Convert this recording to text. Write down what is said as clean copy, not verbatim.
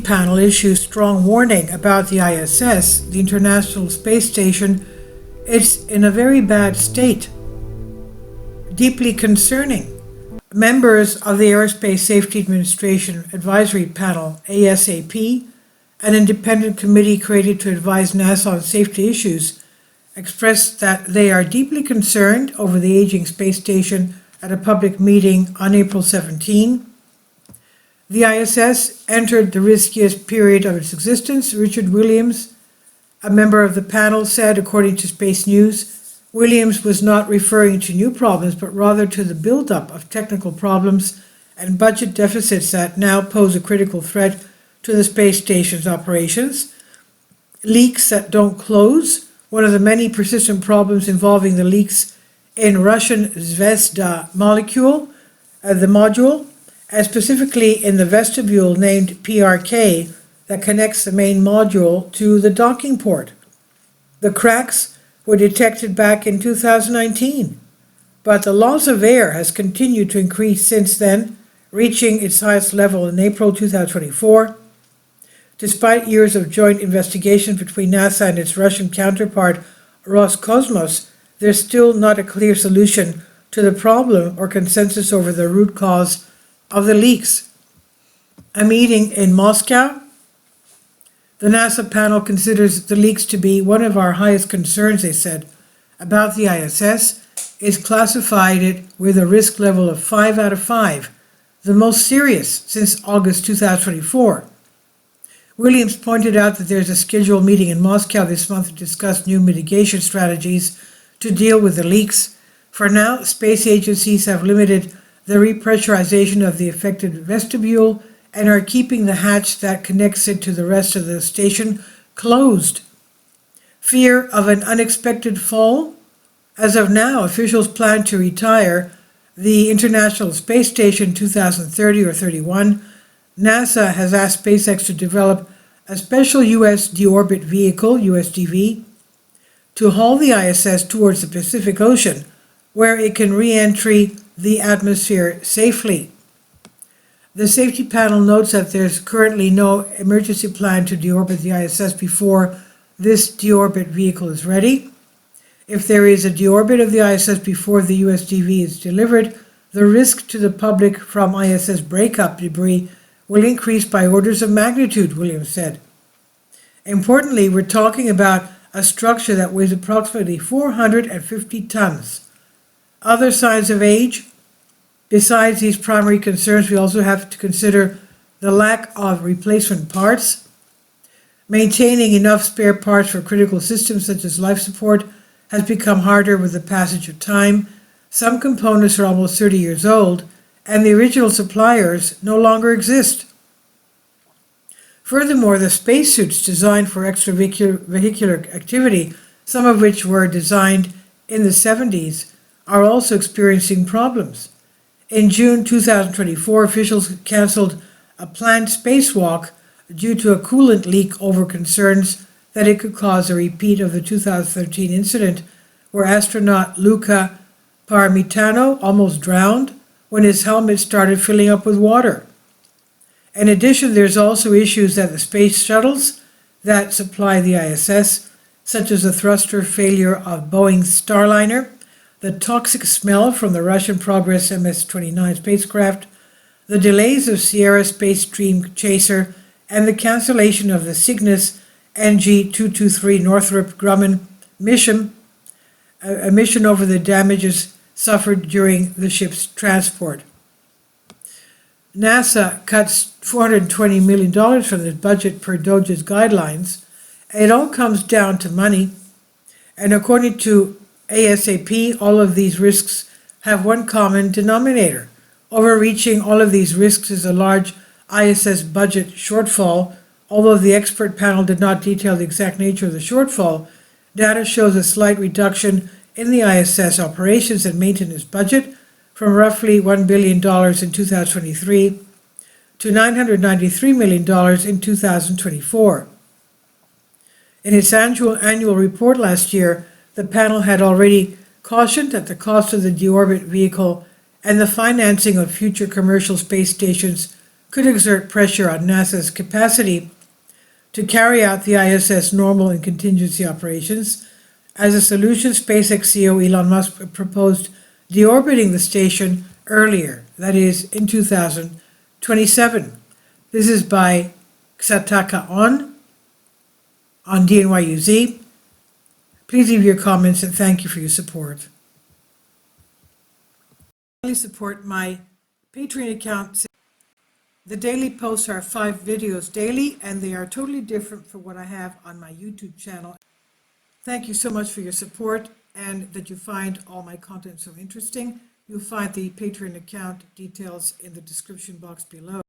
panel issues strong warning about the ISS, the International Space Station. It's in a very bad state, deeply concerning. Members of the Aerospace Safety Administration Advisory Panel, ASAP, an independent committee created to advise NASA on safety issues, expressed that they are deeply concerned over the aging space station at a public meeting on April 17. The ISS entered the riskiest period of its existence, Richard Williams, a member of the panel, said, according to Space News. Williams was not referring to new problems, but rather to the buildup of technical problems and budget deficits that now pose a critical threat to the space station's operations. Leaks that don't close, one of the many persistent problems involving the leaks in Russian Zvezda the module, and specifically in the vestibule named PRK that connects the main module to the docking port. The cracks were detected back in 2019, but the loss of air has continued to increase since then, reaching its highest level in April 2024. Despite years of joint investigation between NASA and its Russian counterpart Roscosmos, there's still not a clear solution to the problem or consensus over the root cause of the leaks. A meeting in Moscow. The NASA panel considers the leaks to be one of our highest concerns, they said, about the ISS. It's classified it with a risk level of 5 out of 5, the most serious since August 2024. Williams pointed out that there's a scheduled meeting in Moscow this month to discuss new mitigation strategies to deal with the leaks. For now, space agencies have limited the repressurization of the affected vestibule and are keeping the hatch that connects it to the rest of the station closed. Fear of an unexpected fall? As of now, officials plan to retire the International Space Station 2030 or 31. NASA has asked SpaceX to develop a special U.S. deorbit vehicle, USDV, to haul the ISS towards the Pacific Ocean, where it can re-enter the atmosphere safely. The safety panel notes that there's currently no emergency plan to deorbit the ISS before this deorbit vehicle is ready. If there is a deorbit of the ISS before the USDV is delivered, the risk to the public from ISS breakup debris will increase by orders of magnitude, Williams said. Importantly, we're talking about a structure that weighs approximately 450 tons. Other signs of age? Besides these primary concerns, we also have to consider the lack of replacement parts. Maintaining enough spare parts for critical systems such as life support has become harder with the passage of time. Some components are almost 30 years old, and the original suppliers no longer exist. Furthermore, the spacesuits designed for extravehicular activity, some of which were designed in the 70s, are also experiencing problems. In June 2024, officials canceled a planned spacewalk due to a coolant leak over concerns that it could cause a repeat of the 2013 incident where astronaut Luca Parmitano almost drowned when his helmet started filling up with water. In addition, there's also issues at the space shuttles that supply the ISS, such as the thruster failure of Boeing's Starliner, the toxic smell from the Russian Progress MS-29 spacecraft, the delays of Sierra Space Dream Chaser, and the cancellation of the Cygnus NG-223 Northrop Grumman mission, a mission over the damages suffered during the ship's transport. NASA cuts $420 million from the budget per DOGE's guidelines. It all comes down to money. And according to ASAP, all of these risks have one common denominator. Overreaching all of these risks is a large ISS budget shortfall. Although the expert panel did not detail the exact nature of the shortfall, data shows a slight reduction in the ISS operations and maintenance budget from roughly $1 billion in 2023 to $993 million in 2024. In its annual report last year, the panel had already cautioned that the cost of the deorbit vehicle and the financing of future commercial space stations could exert pressure on NASA's capacity to carry out the ISS normal and contingency operations. As a solution, SpaceX CEO Elon Musk proposed deorbiting the station earlier, that is, in 2027. This is by Xataka on DNYUZ. Please leave your comments and thank you for your support. Please support my Patreon account. The daily posts are 5 videos daily, and they are totally different from what I have on my YouTube channel. Thank you so much for your support and that you find all my content so interesting. You'll find the Patreon account details in the description box below.